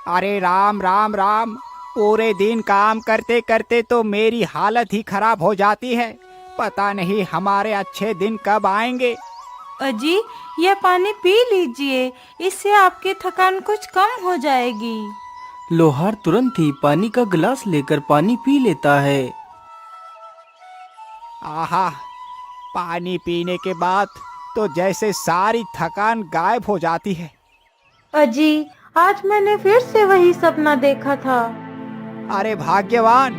अरे राम राम राम। पूरे दिन काम करते करते तो मेरी हालत ही खराब हो जाती है। पता नहीं हमारे अच्छे दिन कब आएंगे। अजी, यह पानी पी लीजिए, इससे आपकी थकान कुछ कम हो जाएगी। लोहार तुरंत ही पानी का गिलास लेकर पानी पी लेता है। आहा, पानी पीने के बाद तो जैसे सारी थकान गायब हो जाती है। अजी, आज मैंने फिर से वही सपना देखा था। अरे भाग्यवान,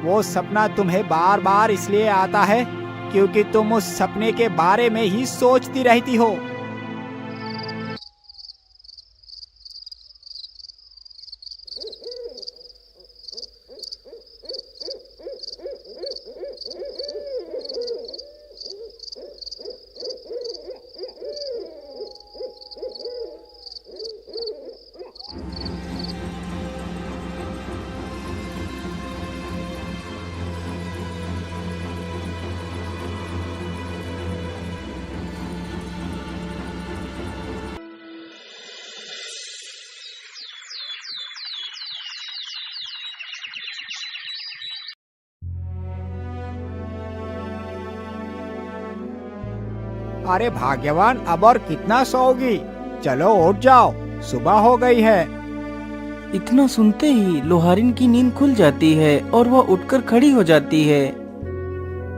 वो सपना तुम्हें बार बार इसलिए आता है क्योंकि तुम उस सपने के बारे में ही सोचती रहती हो। अरे भाग्यवान, अब और कितना सोओगी? चलो उठ जाओ, सुबह हो गई है। इतना सुनते ही लोहारिन की नींद खुल जाती है और वह उठकर खड़ी हो जाती है।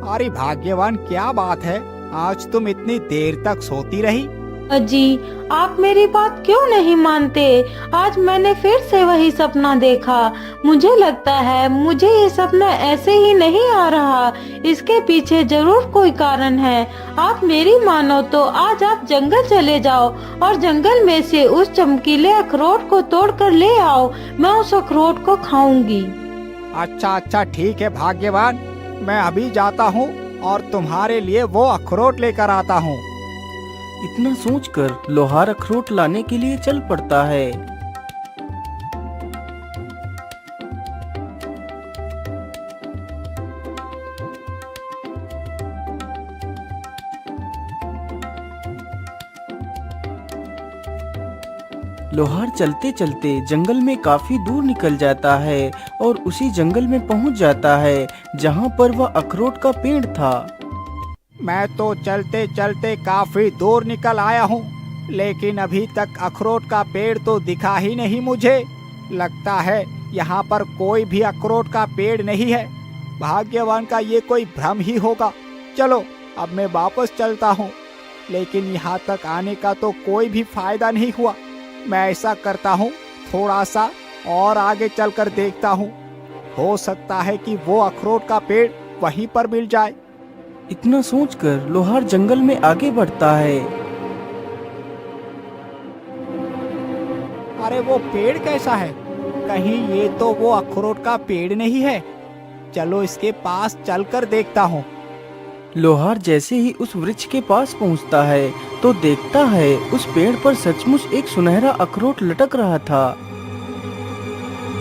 अरे भाग्यवान, क्या बात है, आज तुम इतनी देर तक सोती रही? अजी, आप मेरी बात क्यों नहीं मानते? आज मैंने फिर से वही सपना देखा। मुझे लगता है मुझे ये सपना ऐसे ही नहीं आ रहा, इसके पीछे जरूर कोई कारण है। आप मेरी मानो तो आज आप जंगल चले जाओ और जंगल में से उस चमकीले अखरोट को तोड़ कर ले आओ। मैं उस अखरोट को खाऊंगी। अच्छा अच्छा, ठीक है भाग्यवान, मैं अभी जाता हूँ और तुम्हारे लिए वो अखरोट लेकर आता हूँ। इतना सोचकर लोहार अखरोट लाने के लिए चल पड़ता है। लोहार चलते चलते जंगल में काफी दूर निकल जाता है और उसी जंगल में पहुंच जाता है जहां पर वह अखरोट का पेड़ था। मैं तो चलते चलते काफी दूर निकल आया हूँ, लेकिन अभी तक अखरोट का पेड़ तो दिखा ही नहीं मुझे। लगता है यहाँ पर कोई भी अखरोट का पेड़ नहीं है। भाग्यवान का ये कोई भ्रम ही होगा। चलो अब मैं वापस चलता हूँ, लेकिन यहाँ तक आने का तो कोई भी फायदा नहीं हुआ। मैं ऐसा करता हूँ, थोड़ा सा और आगे चलकर देखता हूँ, हो सकता है कि वो अखरोट का पेड़ वहीं पर मिल जाए। इतना सोचकर लोहार जंगल में आगे बढ़ता है। अरे वो पेड़ कैसा है? कहीं ये तो वो अखरोट का पेड़ नहीं है? चलो इसके पास चलकर देखता हूँ। लोहार जैसे ही उस वृक्ष के पास पहुंचता है तो देखता है उस पेड़ पर सचमुच एक सुनहरा अखरोट लटक रहा था।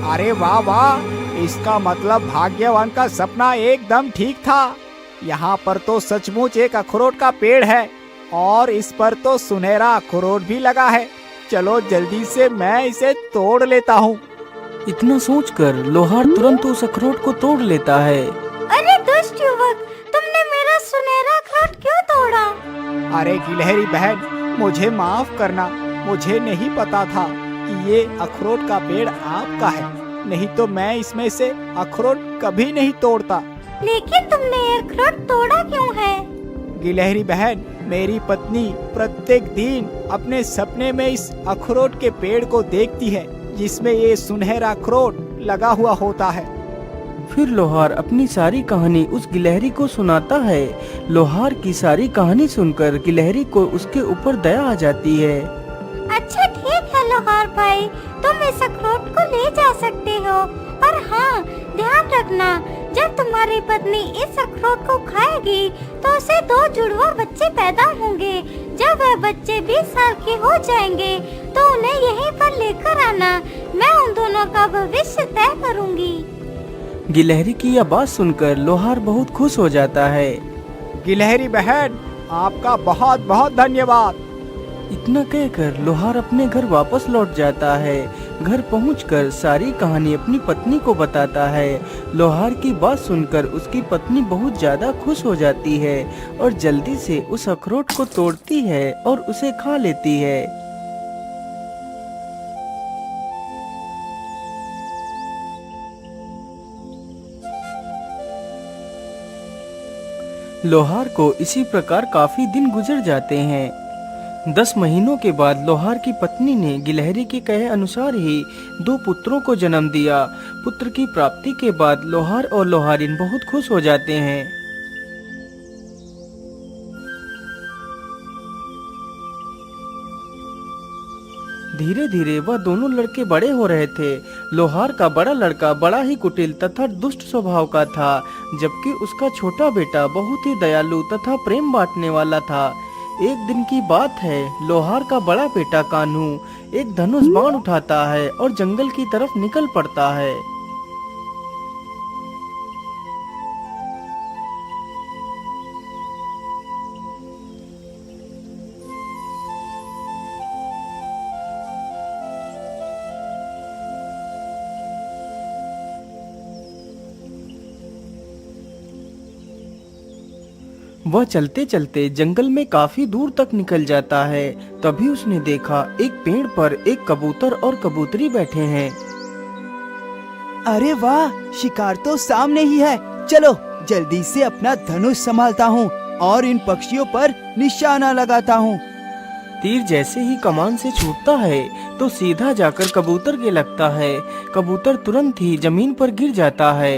अरे वाह वाह, इसका मतलब भाग्यवान का सपना एकदम ठीक था। यहाँ पर तो सचमुच एक अखरोट का पेड़ है और इस पर तो सुनहरा अखरोट भी लगा है। चलो जल्दी से मैं इसे तोड़ लेता हूँ। इतना सोचकर लोहार तुरंत उस अखरोट को तोड़ लेता है। अरे दुष्ट युवक, तुमने मेरा सुनहरा अखरोट क्यों तोड़ा? अरे गिलहरी बहन, मुझे माफ करना, मुझे नहीं पता था कि ये अखरोट का पेड़ आपका है, नहीं तो मैं इसमें से अखरोट कभी नहीं तोड़ता। लेकिन तुमने ये अखरोट तोड़ा क्यों है? गिलहरी बहन, मेरी पत्नी प्रत्येक दिन अपने सपने में इस अखरोट के पेड़ को देखती है जिसमें ये सुनहरा अखरोट लगा हुआ होता है। फिर लोहार अपनी सारी कहानी उस गिलहरी को सुनाता है। लोहार की सारी कहानी सुनकर गिलहरी को उसके ऊपर दया आ जाती है। अच्छा ठीक है लोहार भाई, तुम इस अखरोट को ले जा सकते हो। और हाँ, ध्यान रखना, जब तुम्हारी पत्नी इस अखरोट को खाएगी तो उसे 2 जुड़वा बच्चे पैदा होंगे। जब वह बच्चे 20 साल के हो जाएंगे तो उन्हें यहीं पर लेकर आना। मैं उन दोनों का भविष्य तय करूंगी। गिलहरी की यह बात सुनकर लोहार बहुत खुश हो जाता है। गिलहरी बहन, आपका बहुत बहुत धन्यवाद। इतना कहकर लोहार अपने घर वापस लौट जाता है। घर पहुंचकर सारी कहानी अपनी पत्नी को बताता है। लोहार की बात सुनकर उसकी पत्नी बहुत ज्यादा खुश हो जाती है और जल्दी से उस अखरोट को तोड़ती है और उसे खा लेती है। लोहार को इसी प्रकार काफी दिन गुजर जाते हैं। 10 महीनों के बाद लोहार की पत्नी ने गिलहरी के कहे अनुसार ही 2 पुत्रों को जन्म दिया। पुत्र की प्राप्ति के बाद लोहार और लोहारिन बहुत खुश हो जाते हैं। धीरे धीरे वह दोनों लड़के बड़े हो रहे थे। लोहार का बड़ा लड़का बड़ा ही कुटिल तथा दुष्ट स्वभाव का था, जबकि उसका छोटा बेटा बहुत ही दयालु तथा प्रेम बांटने वाला था। एक दिन की बात है, लोहार का बड़ा बेटा कान्हू एक धनुष बाण उठाता है और जंगल की तरफ निकल पड़ता है। वह चलते चलते जंगल में काफी दूर तक निकल जाता है। तभी उसने देखा एक पेड़ पर एक कबूतर और कबूतरी बैठे हैं। अरे वाह, शिकार तो सामने ही है। चलो जल्दी से अपना धनुष संभालता हूँ और इन पक्षियों पर निशाना लगाता हूँ। तीर जैसे ही कमान से छूटता है तो सीधा जाकर कबूतर के लगता है। कबूतर तुरंत ही जमीन पर गिर जाता है।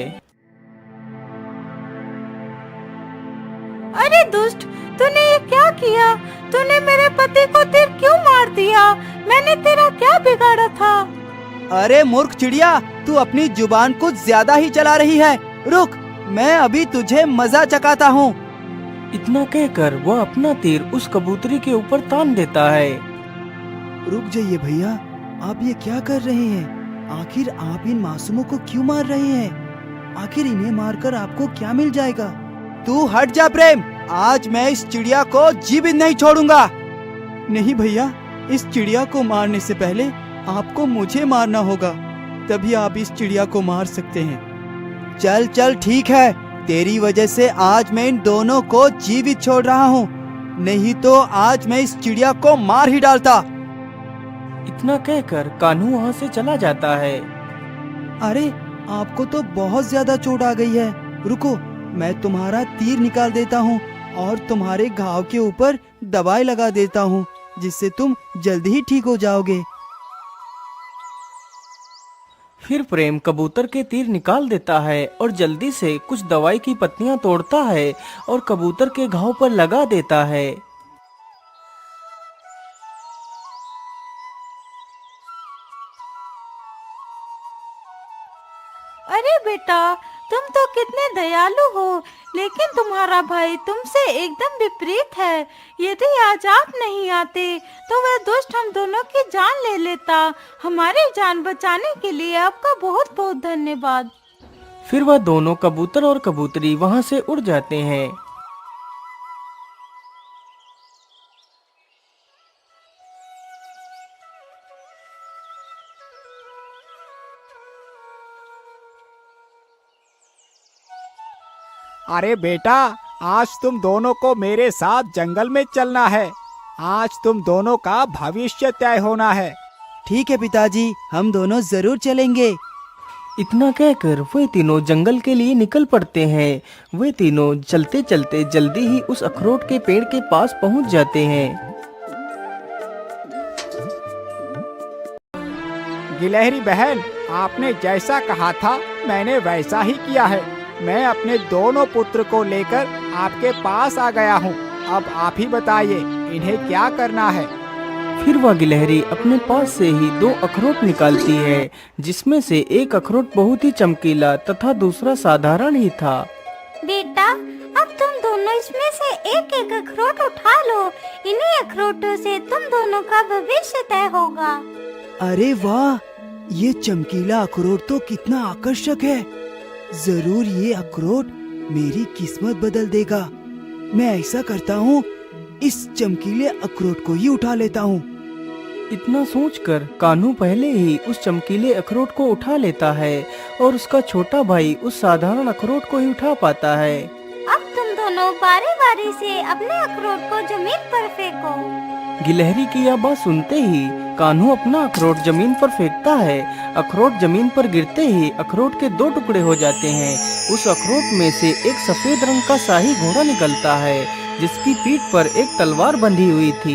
अरे दुष्ट, तूने ये क्या किया? तूने मेरे पति को तीर क्यों मार दिया? मैंने तेरा क्या बिगाड़ा था? अरे मूर्ख चिड़िया, तू अपनी जुबान कुछ ज्यादा ही चला रही है। रुक, मैं अभी तुझे मजा चखाता हूँ। इतना कहकर वह अपना तीर उस कबूतरी के ऊपर तान देता है। रुक जाइए भैया, आप ये क्या कर रहे हैं? आखिर आप इन मासूमों को क्यों मार रहे हैं? आखिर इन्हें मारकर आपको क्या मिल जाएगा? तू हट जा प्रेम, आज मैं इस चिड़िया को जीवित नहीं छोड़ूंगा। नहीं भैया, इस चिड़िया को मारने से पहले आपको मुझे मारना होगा, तभी आप इस चिड़िया को मार सकते हैं। चल चल ठीक है, तेरी वजह से आज मैं इन दोनों को जीवित छोड़ रहा हूँ, नहीं तो आज मैं इस चिड़िया को मार ही डालता। इतना कहकर कान्हू वहाँ से चला जाता है। अरे आपको तो बहुत ज्यादा चोट आ गई है। रुको, मैं तुम्हारा तीर निकाल देता हूँ और तुम्हारे घाव के ऊपर दवाई लगा देता हूँ, जिससे तुम जल्दी ही ठीक हो जाओगे। फिर प्रेम कबूतर के तीर निकाल देता है और जल्दी से कुछ दवाई की पत्तियां तोड़ता है और कबूतर के घाव पर लगा देता है। अरे बेटा, तुम तो कितने दयालु हो, लेकिन तुम्हारा भाई तुमसे एकदम विपरीत है। यदि आज आप नहीं आते तो वह दुष्ट हम दोनों की जान ले लेता। हमारी जान बचाने के लिए आपका बहुत बहुत धन्यवाद। फिर वह दोनों कबूतर और कबूतरी वहां से उड़ जाते हैं। अरे बेटा, आज तुम दोनों को मेरे साथ जंगल में चलना है। आज तुम दोनों का भविष्य तय होना है। ठीक है पिताजी, हम दोनों जरूर चलेंगे। इतना कहकर वे तीनों जंगल के लिए निकल पड़ते हैं। वे तीनों चलते चलते जल्दी ही उस अखरोट के पेड़ के पास पहुंच जाते हैं। गिलहरी बहन, आपने जैसा कहा था मैंने वैसा ही किया है। मैं अपने दोनों पुत्र को लेकर आपके पास आ गया हूँ। अब आप ही बताइए इन्हें क्या करना है। फिर वह गिलहरी अपने पास से ही 2 अखरोट निकालती है, जिसमें से एक अखरोट बहुत ही चमकीला तथा दूसरा साधारण ही था। बेटा, अब तुम दोनों इसमें से एक एक अखरोट उठा लो। इन्हीं अखरोटों से तुम दोनों का भविष्य तय होगा। अरे वाह, ये चमकीला अखरोट तो कितना आकर्षक है। जरूर ये अखरोट मेरी किस्मत बदल देगा। मैं ऐसा करता हूँ, इस चमकीले अखरोट को ही उठा लेता हूँ। इतना सोचकर कान्हू पहले ही उस चमकीले अखरोट को उठा लेता है और उसका छोटा भाई उस साधारण अखरोट को ही उठा पाता है। अब तुम दोनों बारी बारी से अपने अखरोट को जमीन पर फेंको। गिलहरी की यह बात सुनते ही कान्हू अपना अखरोट जमीन पर फेंकता है। अखरोट जमीन पर गिरते ही अखरोट के 2 टुकड़े हो जाते हैं। उस अखरोट में से एक सफेद रंग का शाही घोड़ा निकलता है जिसकी पीठ पर एक तलवार बंधी हुई थी।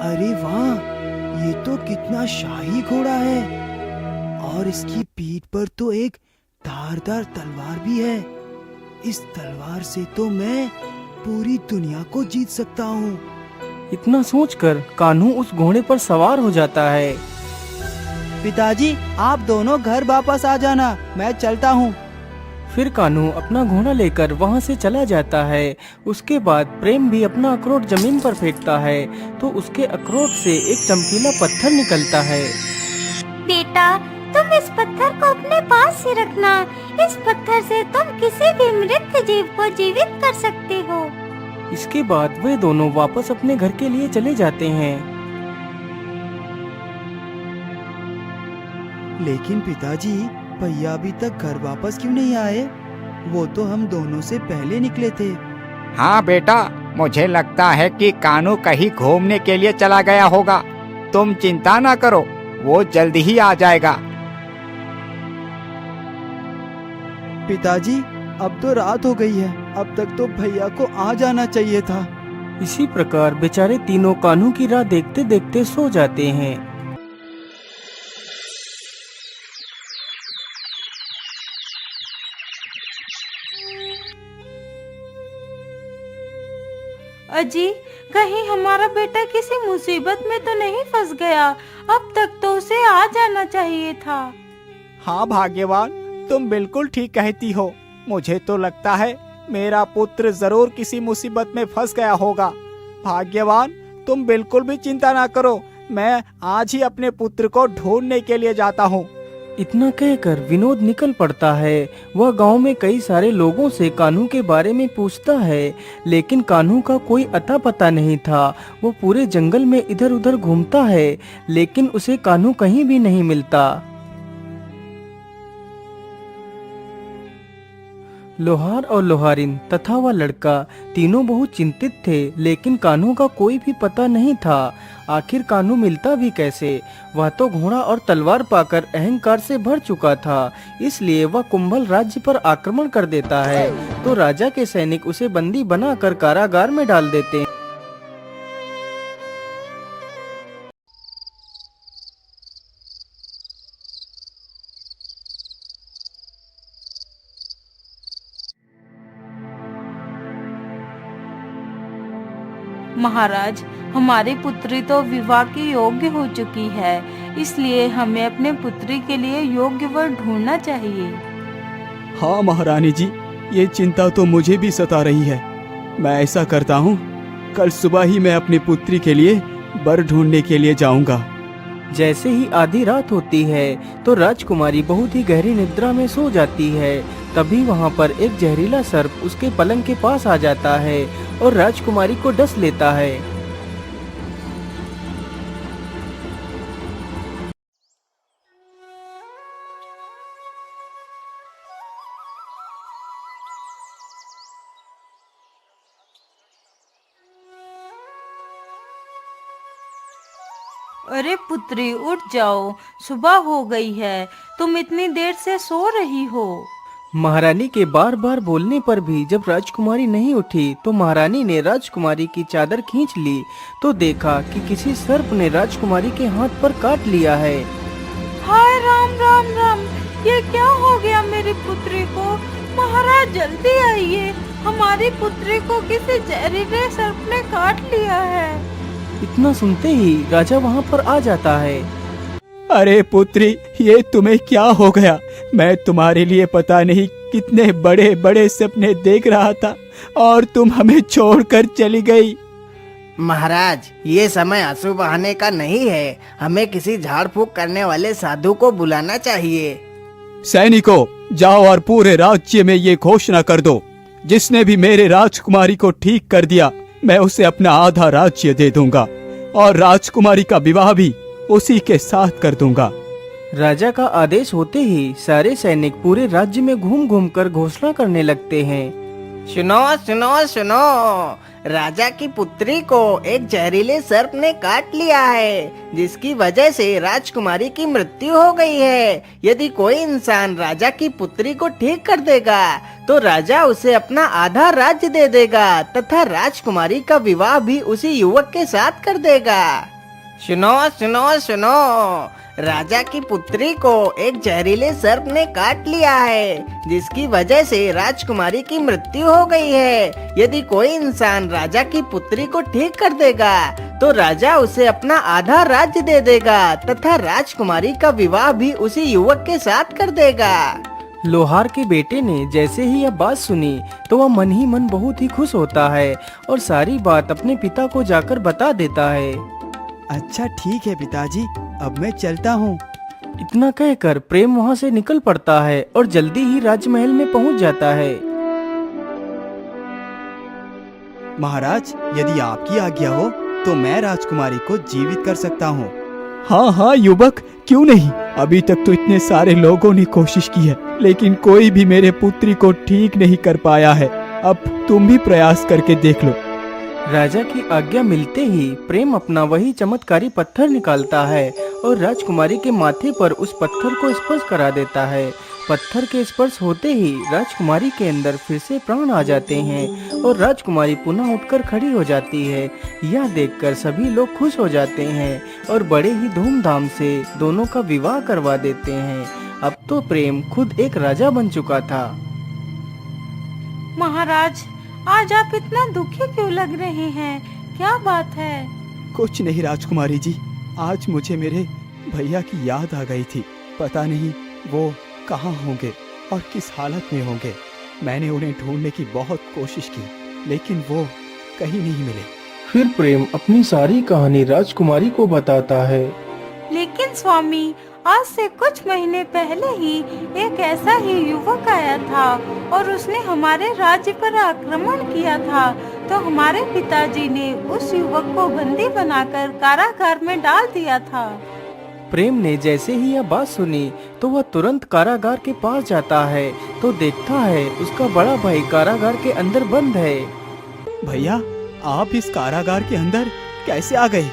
अरे वाह, ये तो कितना शाही घोड़ा है और इसकी पीठ पर तो एक धारदार तलवार भी है। इस तलवार से तो मैं पूरी दुनिया को जीत सकता हूँ। इतना सोचकर कान्हू उस घोड़े पर सवार हो जाता है। पिताजी, आप दोनों घर वापस आ जाना, मैं चलता हूँ। फिर कान्हू अपना घोड़ा लेकर वहाँ से चला जाता है। उसके बाद प्रेम भी अपना अखरोट जमीन पर फेंकता है तो उसके अखरोट से एक चमकीला पत्थर निकलता है। बेटा, तुम इस पत्थर को अपने पास ही रखना। इस पत्थर से तुम किसी भी मृत जीव को जीवित कर सकते हो। इसके बाद वे दोनों वापस अपने घर के लिए चले जाते हैं। लेकिन पिताजी, भैया अभी तक घर वापस क्यों नहीं आए? वो तो हम दोनों से पहले निकले थे। हाँ बेटा, मुझे लगता है कि कान्हू कहीं घूमने के लिए चला गया होगा। तुम चिंता ना करो, वो जल्दी ही आ जाएगा। पिताजी, अब तो रात हो गई है, अब तक तो भैया को आ जाना चाहिए था। इसी प्रकार बेचारे तीनों कान्हू की राह देखते देखते सो जाते हैं। अजी, कहीं हमारा बेटा किसी मुसीबत में तो नहीं फंस गया? अब तक तो उसे आ जाना चाहिए था। हाँ भाग्यवान, तुम बिल्कुल ठीक कहती हो। मुझे तो लगता है मेरा पुत्र जरूर किसी मुसीबत में फंस गया होगा। भाग्यवान, तुम बिल्कुल भी चिंता ना करो, मैं आज ही अपने पुत्र को ढूंढने के लिए जाता हूँ। इतना कहकर विनोद निकल पड़ता है। वह गांव में कई सारे लोगों से कान्हू के बारे में पूछता है, लेकिन कान्हू का कोई अता पता नहीं था। वो पूरे जंगल में इधर उधर घूमता है, लेकिन उसे कान्हू कहीं भी नहीं मिलता। लोहार और लोहारिन तथा वह लड़का तीनों बहुत चिंतित थे, लेकिन कान्हू का कोई भी पता नहीं था। आखिर कान्हू मिलता भी कैसे? वह तो घोड़ा और तलवार पाकर अहंकार से भर चुका था, इसलिए वह कुंभल राज्य पर आक्रमण कर देता है। तो राजा के सैनिक उसे बंदी बनाकर कारागार में डाल देते हैं। महाराज, हमारी पुत्री तो विवाह की योग्य हो चुकी है, इसलिए हमें अपने पुत्री के लिए योग्य वर ढूंढना चाहिए। हाँ महारानी जी, ये चिंता तो मुझे भी सता रही है। मैं ऐसा करता हूँ, कल सुबह ही मैं अपनी पुत्री के लिए वर ढूंढने के लिए जाऊंगा। जैसे ही आधी रात होती है तो राजकुमारी बहुत ही गहरी निद्रा में सो जाती है। तभी वहाँ पर एक जहरीला सर्प उसके पलंग के पास आ जाता है और राजकुमारी को डस लेता है। अरे पुत्री, उठ जाओ, सुबह हो गई है, तुम इतनी देर से सो रही हो। महारानी के बार बार बोलने पर भी जब राजकुमारी नहीं उठी तो महारानी ने राजकुमारी की चादर खींच ली तो देखा कि किसी सर्प ने राजकुमारी के हाथ पर काट लिया है। हाय राम राम राम, ये क्या हो गया मेरी पुत्री को? महाराज जल्दी आइए, हमारी पुत्री को किसी जहरीले सर्प ने काट लिया है। इतना सुनते ही राजा वहाँ पर आ जाता है। अरे पुत्री, ये तुम्हें क्या हो गया? मैं तुम्हारे लिए पता नहीं कितने बड़े बड़े सपने देख रहा था और तुम हमें छोड़कर चली गई। महाराज, ये समय आंसू बहाने का नहीं है, हमें किसी झाड़ फूक करने वाले साधु को बुलाना चाहिए। सैनिकों, जाओ और पूरे राज्य में ये घोषणा कर दो, जिसने भी मेरे राजकुमारी को ठीक कर दिया मैं उसे अपना आधा राज्य दे दूंगा। और राजकुमारी का विवाह भी उसी के साथ कर दूंगा। राजा का आदेश होते ही सारे सैनिक पूरे राज्य में घूम घूम कर घोषणा करने लगते हैं। सुनो सुनो सुनो, राजा की पुत्री को एक जहरीले सर्प ने काट लिया है, जिसकी वजह से राजकुमारी की मृत्यु हो गई है। यदि कोई इंसान राजा की पुत्री को ठीक कर देगा तो राजा उसे अपना आधा राज्य दे देगा तथा राजकुमारी का विवाह भी उसी युवक के साथ कर देगा। सुनो सुनो सुनो, राजा की पुत्री को एक जहरीले सर्प ने काट लिया है, जिसकी वजह से राजकुमारी की मृत्यु हो गई है। यदि कोई इंसान राजा की पुत्री को ठीक कर देगा तो राजा उसे अपना आधा राज्य दे देगा तथा राजकुमारी का विवाह भी उसी युवक के साथ कर देगा। लोहार के बेटे ने जैसे ही यह बात सुनी तो वह मन ही मन बहुत ही खुश होता है और सारी बात अपने पिता को जाकर बता देता है। अच्छा ठीक है पिताजी, अब मैं चलता हूँ। इतना कहकर प्रेम वहाँ से निकल पड़ता है और जल्दी ही राजमहल में पहुँच जाता है। महाराज, यदि आपकी आज्ञा हो तो मैं राजकुमारी को जीवित कर सकता हूँ। हाँ हाँ युवक, क्यों नहीं। अभी तक तो इतने सारे लोगों ने कोशिश की है, लेकिन कोई भी मेरे पुत्री को ठीक नहीं कर पाया है। अब तुम भी प्रयास करके देख लो। राजा की आज्ञा मिलते ही प्रेम अपना वही चमत्कारी पत्थर निकालता है और राजकुमारी के माथे पर उस पत्थर को स्पर्श करा देता है। पत्थर के स्पर्श होते ही राजकुमारी के अंदर फिर से प्राण आ जाते हैं और राजकुमारी पुनः उठकर खड़ी हो जाती है। यह देखकर सभी लोग खुश हो जाते हैं और बड़े ही धूमधाम से दोनों का विवाह करवा देते हैं। अब तो प्रेम खुद एक राजा बन चुका था। महाराज, आज आप इतना दुखी क्यों लग रहे हैं? क्या बात है? कुछ नहीं राजकुमारी जी, आज मुझे मेरे भैया की याद आ गई थी। पता नहीं वो कहाँ होंगे और किस हालत में होंगे। मैंने उन्हें ढूंढने की बहुत कोशिश की, लेकिन वो कहीं नहीं मिले। फिर प्रेम अपनी सारी कहानी राजकुमारी को बताता है। लेकिन स्वामी, आज से कुछ महीने पहले ही एक ऐसा ही युवक आया था और उसने हमारे राज्य पर आक्रमण किया था। तो हमारे पिताजी ने उस युवक को बंदी बनाकर कारागार में डाल दिया था। प्रेम ने जैसे ही यह बात सुनी तो वह तुरंत कारागार के पास जाता है तो देखता है उसका बड़ा भाई कारागार के अंदर बंद है। भैया, आप इस कारागार के अंदर कैसे आ गए?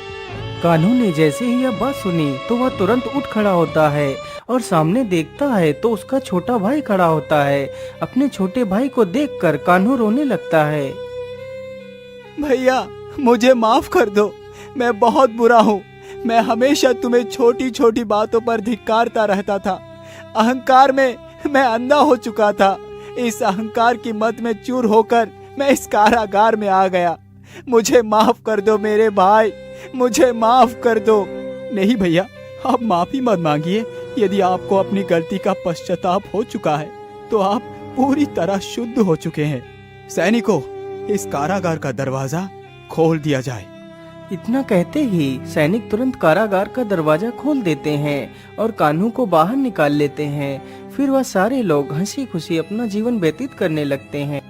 कान्हू ने जैसे ही यह बात सुनी तो वह तुरंत उठ खड़ा होता है और सामने देखता है तो उसका छोटा भाई खड़ा होता है। अपने छोटे भाई को देखकर कान्हू रोने लगता है। भैया, मुझे माफ कर दो, मैं बहुत बुरा हूँ। मैं हमेशा तुम्हें छोटी छोटी बातों पर धिक्कारता रहता था। अहंकार में मैं अंधा हो चुका था। इस अहंकार की मत में चूर होकर मैं इस कारागार में आ गया। मुझे माफ कर दो मेरे भाई, मुझे माफ कर दो। नहीं भैया, आप माफी मत मांगिए। यदि आपको अपनी गलती का पश्चाताप हो चुका है तो आप पूरी तरह शुद्ध हो चुके हैं। सैनिकों, इस कारागार का दरवाजा खोल दिया जाए। इतना कहते ही सैनिक तुरंत कारागार का दरवाजा खोल देते हैं और कान्हू को बाहर निकाल लेते हैं। फिर वह सारे लोग हंसी खुशी अपना जीवन व्यतीत करने लगते हैं।